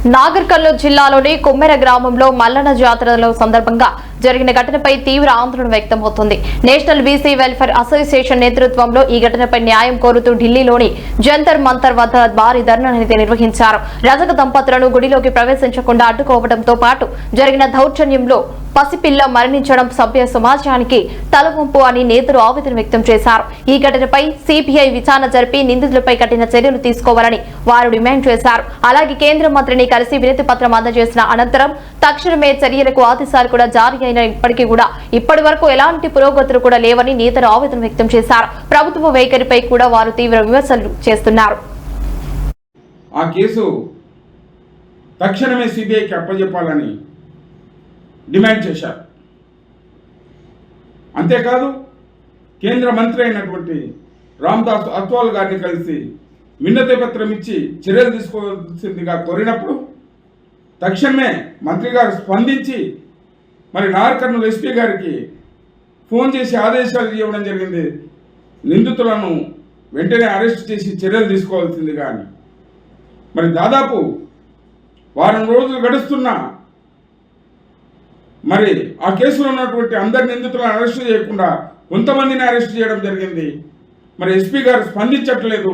నాగర్ కర్నూలు జిల్లాలోని కొమ్మెర గ్రామంలో మల్లన్న జాతరలో సందర్భంగా జరిగిన ఘటనపై తీవ్ర ఆందోళన వ్యక్తమవుతోంది. నేషనల్ బీసీ వెల్ఫేర్ అసోసియేషన్ నేతృత్వంలో ఈ ఘటనపై న్యాయం కోరుతూ ఢిల్లీలోని జంతర్ మంతర్ వద్ద భారీ ధర్నా నిర్వహించారు. రజక దంపతులను గుడిలోకి ప్రవేశించకుండా అడ్డుకోవడంతో పాటు జరిగిన దౌర్జన్యంలో పసిపిల్ల మరణించడం సభ్య సమాజానికి తలవంపు అని నేతలు ఆవేదన వ్యక్తం చేశారు. ఈ ఘటనపై సిబిఐ విచారణ జరిపి నిందితులపై కఠిన చర్యలు తీసుకోవాలని వారు డిమాండ్ చేశారు. అలాగే కేంద్ర మంత్రిని కలిసి వినతి పత్రం అందజేసిన అనంతరం తక్షణమే చర్యలకు ఆదేశాలు కూడా జారీ అయినప్పటికీ కూడా ఇప్పటి వరకు ఎలాంటి పురోగతులు కూడా లేవని నేతలు ఆవేదన వ్యక్తం చేశారు. ప్రభుత్వ వైఖరిపై కూడా వారు తీవ్ర విమర్శలు చేస్తున్నారు. ఆ కేసు తక్షణమే సిబిఐకి అప్పజెప్పాలని డిమాండ్ చేశారు. అంతేకాదు కేంద్ర మంత్రి అయినటువంటి రామ్దాస్ అత్వాల్ గారిని కలిసి వినతి పత్రం ఇచ్చి చర్యలు తీసుకోవాల్సిందిగా కోరినప్పుడు తక్షణమే మంత్రి గారు స్పందించి మరి నాగర్ కర్నూలు ఎస్పీ గారికి ఫోన్ చేసి ఆదేశాలు ఇవ్వడం జరిగింది. నిందితులను వెంటనే అరెస్ట్ చేసి చర్యలు తీసుకోవాల్సింది. కానీ మరి దాదాపు వారం రోజులు గడుస్తున్నా మరి ఆ కేసులో ఉన్నటువంటి అందరి నిందితులను అరెస్ట్ చేయకుండా కొంతమందిని అరెస్ట్ చేయడం జరిగింది. మరి ఎస్పీ గారు స్పందించట్లేదు.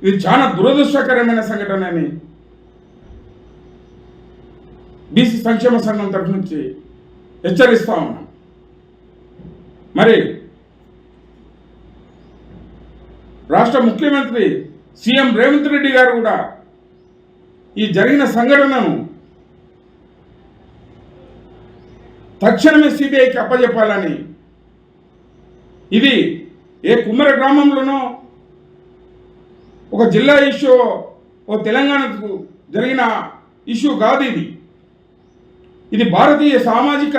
ఇది చాలా దురదృష్టకరమైన సంఘటన అని బీసీ సంక్షేమ సంఘం తరఫు నుంచి హెచ్చరిస్తా ఉన్నాం. మరి రాష్ట్ర ముఖ్యమంత్రి సీఎం రేవంత్ రెడ్డి గారు కూడా ఈ జరిగిన సంఘటనను తక్షణమే సిబిఐకి అప్పజెప్పాలని, ఇది ఏ కుమ్మర గ్రామంలోనో ఒక జిల్లా ఇష్యూ ఓ తెలంగాణకు జరిగిన ఇష్యూ కాదు. ఇది భారతీయ సామాజిక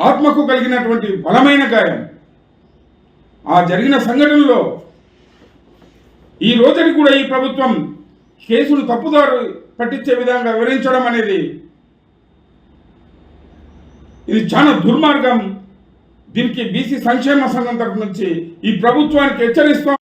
ఆత్మకు కలిగినటువంటి బలమైన గాయం. ఆ జరిగిన సంఘటనలో ఈ రోజుకి కూడా ఈ ప్రభుత్వం కేసును తప్పుదారు పట్టించే విధంగా వివరించడం అనేది ఇది చాలా దుర్మార్గం. దీనికి బీసీ సంక్షేమ సంఘం తరఫు నుంచి ఈ ప్రభుత్వానికి హెచ్చరిస్తాం.